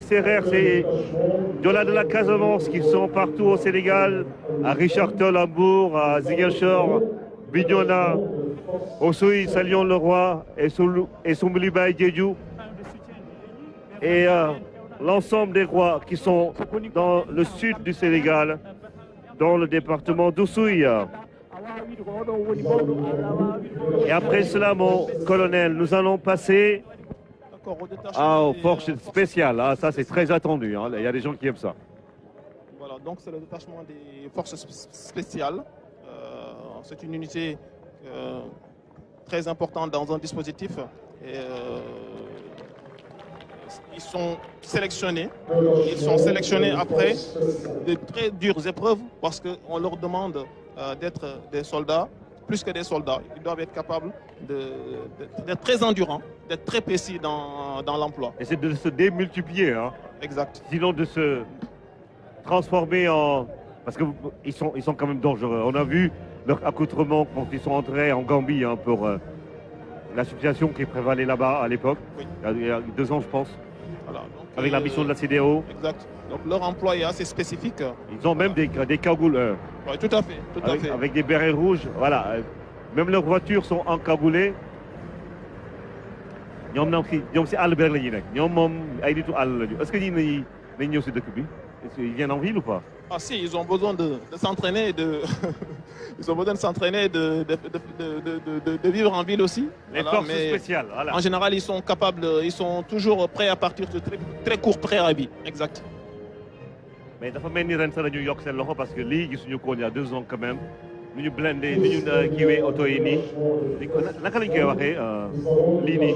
Serrer, c'est Dola de la Casamance qui sont partout au Sénégal, à Richard Toll, à Hambourg, à Ziguinchor, Bignona, Oussouye, Salion-le-Roi et Soumbouliba et Diédiou. Et l'ensemble des rois qui sont dans le sud du Sénégal, dans le département d'Oussouye. Et après cela, mon colonel, nous allons passer aux forces spéciales. Ah, ça, c'est très attendu. Hein. Il y a des gens qui aiment ça. Voilà, donc c'est le détachement des forces spéciales. C'est une unité très importante dans un dispositif. Et, ils sont sélectionnés. Ils sont sélectionnés après de très dures épreuves parce qu'on leur demande d'être des soldats, plus que des soldats. Ils doivent être capables d'être très endurants, d'être très précis dans l'emploi. Et c'est de se démultiplier. Hein. Exact. Sinon de se transformer en... Parce qu'ils sont quand même dangereux. On a vu leur accoutrement quand ils sont entrés en Gambie hein, pour la situation qui prévalait là-bas à l'époque, oui. Il y a 2 ans je pense, voilà, donc, avec la mission de la CEDEAO. Exact. Donc leur emploi est assez spécifique. Ils ont même des cagoules. Oui, tout à fait. Avec des bérets rouges, voilà. Même leurs voitures sont encagoulées. Est-ce qu'ils viennent en ville ou pas? Ah si, ils ont besoin de s'entraîner, ils ont besoin de s'entraîner, de vivre en ville aussi. Les forces spéciales, voilà. En général, ils sont capables, ils sont toujours prêts à partir de très courts préavis. Exact. Mais dafa mel ni ren sax dañu yokk seen loxo parce que lii gisuñu ko il y a 2 ans quand même. Ni ñu blindé, ni ñu kiiwee oto yi nii. Naka lañ koy waxee lii nii.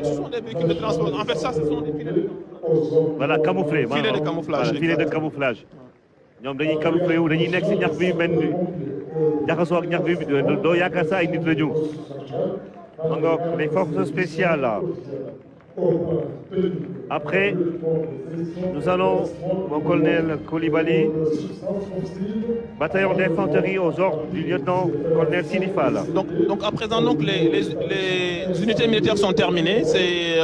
Ce sont des véhicules de transport. En fait, ça, ce sont des filets de camouflage. Voilà, camouflé. Filets de camouflage. Voilà, filets de camouflage. ñoom dañuy camouflé wu dañuy nekk si ñax bi mel ni jaxasoo ak ñax bi doo yaakaar saa ay nit la ñu. Donc les forces spéciales là. Après, nous allons, mon colonel Koulibaly, bataillon d'infanterie aux ordres du lieutenant-colonel Sinifal. Donc à présent, donc, les unités militaires sont terminées. C'est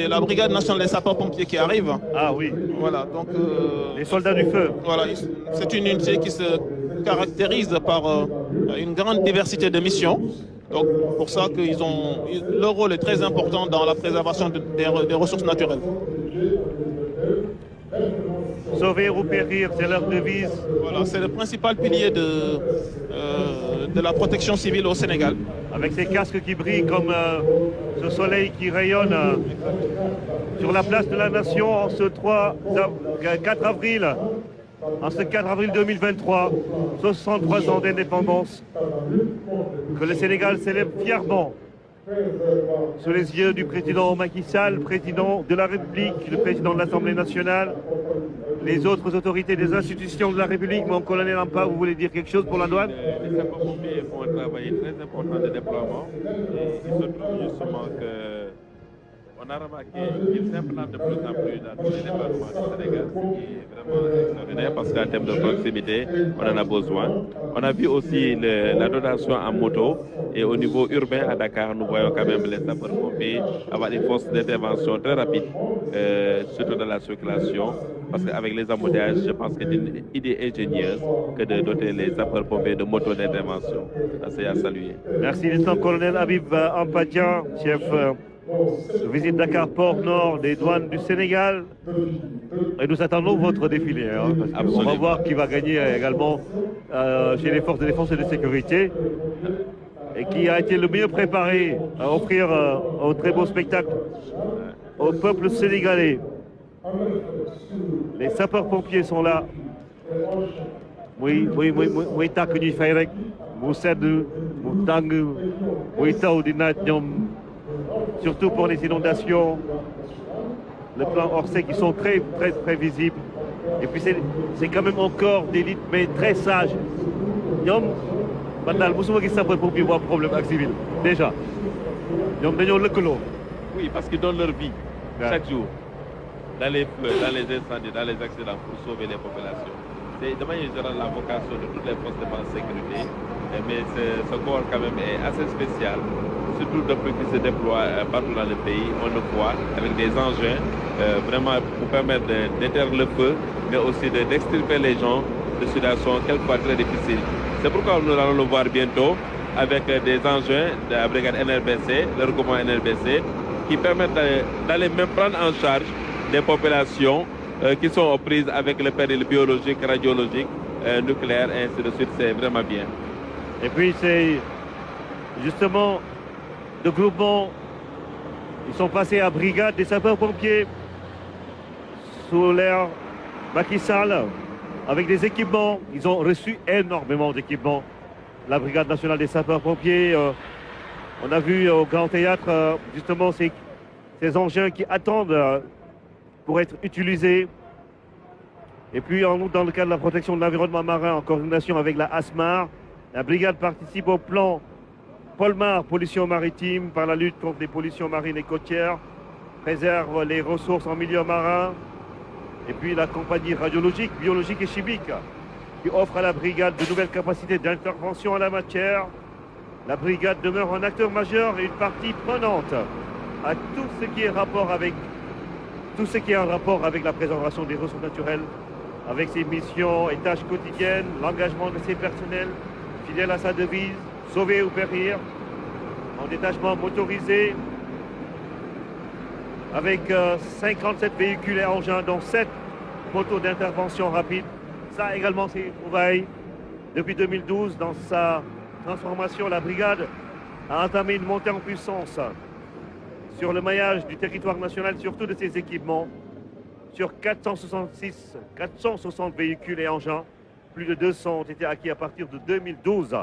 la brigade nationale des sapeurs-pompiers qui arrive. Ah oui. Voilà, donc... les soldats du feu. Voilà, c'est une unité qui se caractérise par une grande diversité de missions. Donc, pour ça leur rôle est très important dans la préservation des ressources naturelles. Sauver ou périr, c'est leur devise. Voilà, c'est le principal pilier de la protection civile au Sénégal. Avec ces casques qui brillent comme ce soleil qui rayonne sur la place de la Nation en ce 4 avril. En ce 4 avril 2023, 63 ans d'indépendance, que le Sénégal célèbre fièrement sous les yeux du président Macky Sall, président de la République, le président de l'Assemblée nationale, les autres autorités des institutions de la République. Mon colonel Ampa, vous voulez dire quelque chose pour la douane? Les sapeurs-pompiers font un travail très important de déploiement. Et il se trouve justement que on a remarqué qu'ils s'implantent de plus en plus dans tous les départements du Sénégal, ce qui est vraiment extraordinaire parce qu'en termes de proximité, on en a besoin. On a vu aussi la dotation en moto et au niveau urbain à Dakar, nous voyons quand même les sapeurs-pompiers avoir des forces d'intervention très rapides, surtout dans la circulation, parce qu'avec les embouteillages, je pense que c'est une idée ingénieuse que de doter les sapeurs-pompiers de motos d'intervention. C'est à saluer. Merci, lieutenant-colonel Habib Ampadian, chef visite Dakar, port nord des douanes du Sénégal. Et nous attendons votre défilé. Hein, parce on va voir qui va gagner également chez les forces de défense et de sécurité. Et qui a été le mieux préparé à offrir un très beau spectacle au peuple sénégalais. Les sapeurs-pompiers sont là. Oui, tak ñuy fay rek mu sedd mu tàng muy taw di naaj ñoom. Surtout pour les inondations, le plan Orsay qui sont très visibles. Et puis c'est quand même encore d'élite, mais très sage. Ñoom man daal mosuma gis sapeurs-pompiers bu am problème ak civil déjà. Ñoom dañoo lëkkaloo. Oui, parce qu'ils donnent leur vie chaque jour dans les feux, dans les incendies, dans les accidents pour sauver les populations. c'est de manière générale la vocation de toutes les forces de défense et sécurité, mais ce corps quand même est assez spécial, surtout depuis qu'il se déploie partout dans le pays, on le voit avec des engins vraiment pour permettre d'éteindre le feu, mais aussi d'extirper les gens de situations quelquefois très difficiles. C'est pourquoi nous allons le voir bientôt avec des engins de la brigade NRBC, le regroupement NRBC, qui permettent d'aller même prendre en charge des populations qui sont aux prises avec le péril biologique, radiologique, nucléaire, et ainsi de suite. C'est vraiment bien. Et puis c'est justement le groupement, ils sont passés à brigade des sapeurs-pompiers sous l'ère Macky Sall avec des équipements. Ils ont reçu énormément d'équipements. La brigade nationale des sapeurs-pompiers, on a vu au Grand Théâtre justement ces engins qui attendent pour être utilisés. Et puis en outre, dans le cadre de la protection de l'environnement marin en coordination avec la ASMAR, la brigade participe au plan Polmar pollution maritime par la lutte contre les pollutions marines et côtières, préserve les ressources en milieu marin. Et puis la compagnie radiologique, biologique et chimique qui offre à la brigade de nouvelles capacités d'intervention en la matière. La brigade demeure un acteur majeur et une partie prenante à tout ce qui est en rapport avec la préservation des ressources naturelles, avec ses missions et tâches quotidiennes, l'engagement de ses personnels, fidèles à sa devise, sauver ou périr, en détachement motorisé, avec 57 véhicules et engins, dont 7 motos d'intervention rapide. Ça également, c'est une trouvaille. Depuis 2012, dans sa transformation, la brigade a entamé une montée en puissance sur le maillage du territoire national, surtout de ses équipements, sur 460 véhicules et engins. Plus de 200 ont été acquis à partir de 2012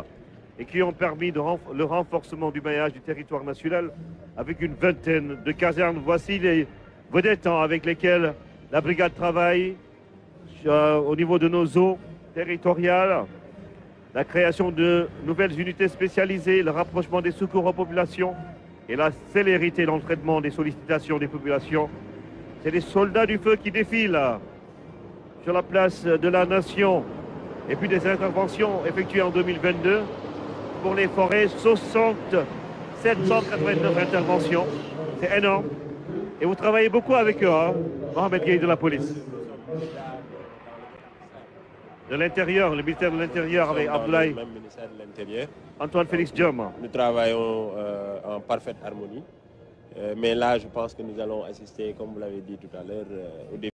et qui ont permis le renforcement du maillage du territoire national avec une vingtaine de casernes. Voici les vedettes avec lesquelles la brigade travaille au niveau de nos eaux territoriales, la création de nouvelles unités spécialisées, le rapprochement des secours aux populations et la célérité dans le traitement des sollicitations des populations. C'est les soldats du feu qui défilent sur la place de la Nation. Et puis des interventions effectuées en 2022 pour les forêts, 789 interventions. C'est énorme. Et vous travaillez beaucoup avec eux, hein, Mohamed Gueye de la police. De l'Intérieur, le ministère de l'Intérieur avec Abdoulaye. Même ministère de l'Intérieur. Antoine Félix Diome. Nous travaillons en parfaite harmonie. Mais là, je pense que nous allons assister, comme vous l'avez dit tout à l'heure, au début.